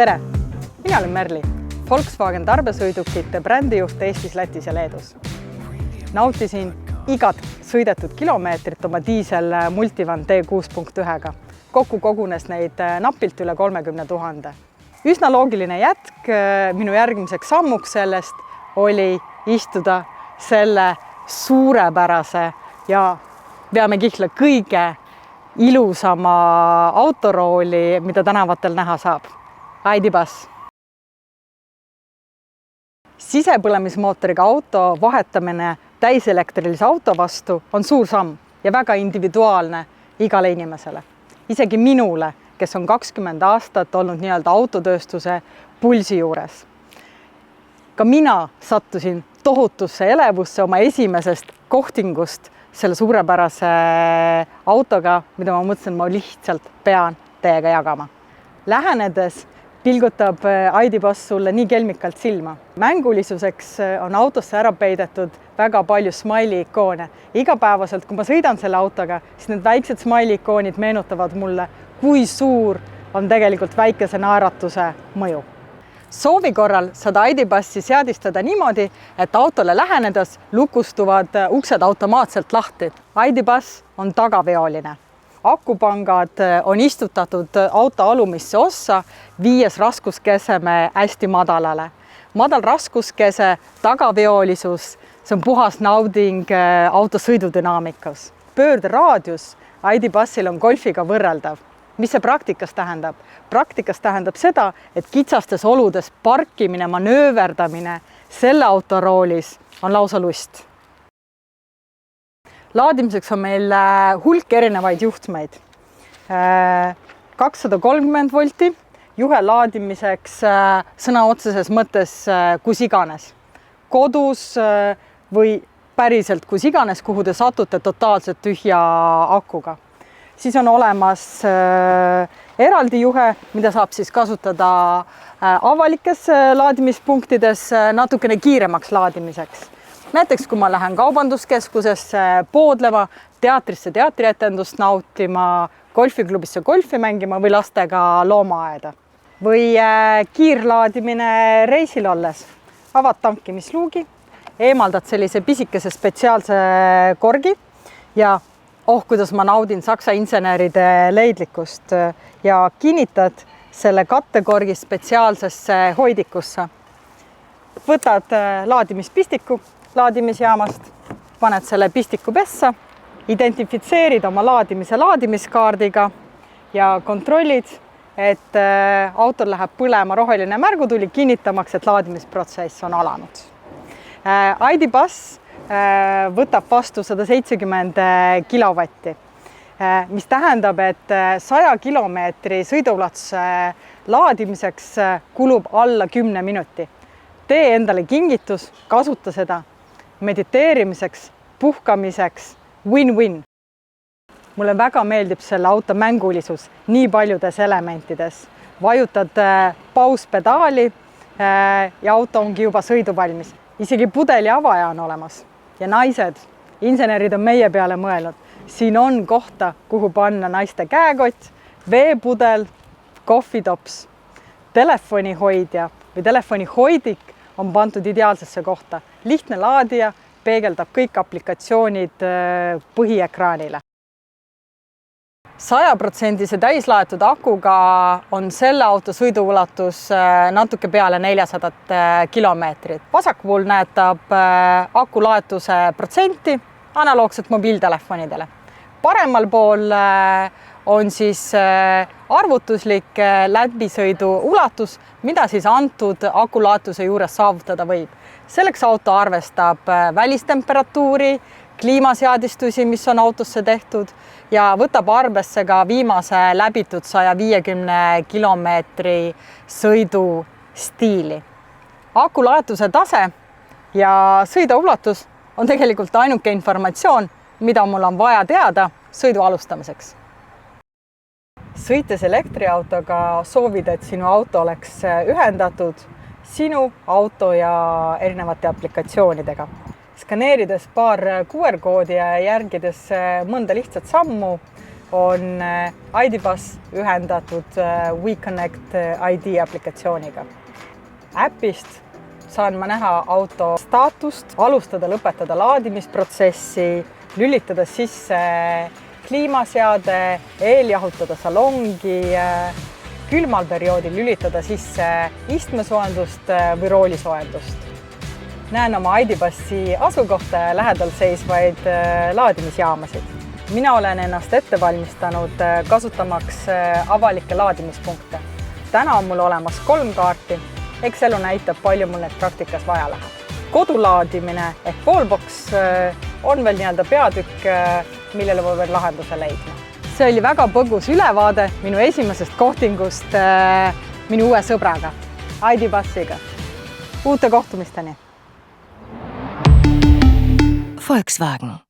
Tere! Mina olen Merli, Volkswagen tarbesõidukite brändijuht Eestis, Lätis ja Leedus. Nautisin igat sõidetud kilomeetrit oma diisel Multivan T6.1-ga. Kokku kogunes neid napilt üle 30 000. Üsna loogiline jätk minu järgmiseks sammuks sellest oli istuda selle suurepärase ja peame kihla kõige ilusama autorooli, mida tänavatel näha saab. ID. Buzz. Sisepõlemismootoriga auto vahetamine täiselektrilise auto vastu on suur samm ja väga individuaalne igale inimesele. Isegi minule, kes on 20 aastat olnud nii-öelda autotööstuse pulsi juures. Ka mina sattusin tohutusse elevusse oma esimesest kohtingust selle suurepärase autoga, mida ma mõtlesin, ma lihtsalt pean teiega jagama. Lähenedes pilgutab ID. Buzz sulle nii kelmikalt silma. Mängulisuseks on autosse ära peidetud väga palju smiley-ikoone. Igapäevaselt, kui ma sõidan selle autoga, siis need väiksed smiley-ikoonid meenutavad mulle, kui suur on tegelikult väikese naeratuse mõju. Soovi korral saad ID. Buzzi seadistada niimoodi, et autole lähenedes lukustuvad uksed automaatselt lahti. ID. Buzz on tagaveoline. Akupangad on istutatud auto alumisse ossa, viies raskuskeseme hästi madalale. Madal raskuskese, tagaveolisus, see on puhas nauding auto sõidudünaamikas. Pöörderaadius ID. Buzzil on golfiga võrreldav. Mis see praktikas tähendab? Praktikas tähendab seda, et kitsastes oludes parkimine, manööverdamine selle autoroolis on lausa lust. Laadimiseks on meil hulk erinevaid juhtmeid. 230 volti, juhe laadimiseks sõna otseses mõttes kus iganes. Kodus või päriselt kus iganes, kuhu te satute totaalselt tühja akuga. Siis on olemas eraldi juhe, mida saab siis kasutada avalikes laadimispunktides natukene kiiremaks laadimiseks. Näiteks, kui ma lähen kaubanduskeskusesse poodlema, teatrisse teatrietendust nautima, golfiklubisse golfi mängima või lastega loomaaeda. Või kiirlaadimine reisil olles. Avad tankimisluugi, eemaldad sellise pisikese spetsiaalse korgi ja kuidas ma naudin saksa inseneride leidlikkust ja kinnitad selle kattekorgi spetsiaalsesse hoidikusse. Võtad laadimispistiku laadimisjaamast, paned selle pistiku pessa, identifitseerid oma laadimise laadimiskaardiga ja kontrollid, et autol läheb põlema roheline märgutuli kinnitamaks, et laadimisprotsess on alanud. ID. Buzz võtab vastu 170 kilovatti, mis tähendab, et 100 kilomeetri sõidoulatuse laadimiseks kulub alla 10 minuti. Tee endale kingitus, kasuta seda mediteerimiseks, puhkamiseks, win-win. Mulle väga meeldib selle auto mängulisus nii paljudes elementides. Vajutad pauspedaali ja auto ongi juba sõiduvalmis. Isegi pudeli avaja on olemas. Ja naised, insenerid on meie peale mõelnud. Siin on kohta, kuhu panna naiste käekott, veepudel, kohvitops, telefonihoidja või telefonihoidik on pandud ideaalsesse kohta. Lihtne laadija peegeldab kõik aplikatsioonid põhiekraanile. 100% täislaetud akuga on selle auto sõiduulatus natuke peale 400 kilomeetrit. Vasakpool näetab akulaetuse protsenti analoogselt mobiiltelefonidele. Paremal pool on siis arvutuslik läbisõidu ulatus, mida siis antud akulaetuse juures saavutada võib. Selleks auto arvestab välistemperatuuri, kliimaseadistusi, mis on autosse tehtud ja võtab arvesse ka viimase läbitud 150 kilomeetri sõidustiili. Akulaetuse tase ja sõiduulatus on tegelikult ainuke informatsioon, mida mul on vaja teada sõidu alustamiseks. Sõites elektriautoga soovid, et sinu auto oleks ühendatud sinu auto ja erinevate aplikatsioonidega. Skaneerides paar QR-koodi ja järgides mõnda lihtsat sammu on ID.Bus ühendatud WeConnect ID aplikatsiooniga. Äpist saan ma näha auto staatust, alustada, lõpetada laadimisprotsessi, lülitada sisse kliimaseade, eeljahutada salongi, külmal perioodil lülitada sisse istmesoojendust või roolisoojendust. Näen oma ID.Busi asukohta ja lähedal seisvaid laadimisjaamasid. Mina olen ennast ette valmistanud kasutamaks avalikke laadimispunkte. Täna on mul olemas 3 kaarti. Eks elu näitab, palju mul need praktikas vaja läheb. Kodulaadimine ehk Wallbox on veel nii-öelda peatükk, millele ma veel lahenduse leidma. See oli väga põgus ülevaade minu esimesest kohtingust minu uue sõbraga, ID.Busiga. Uute kohtumisteni! Volkswagen.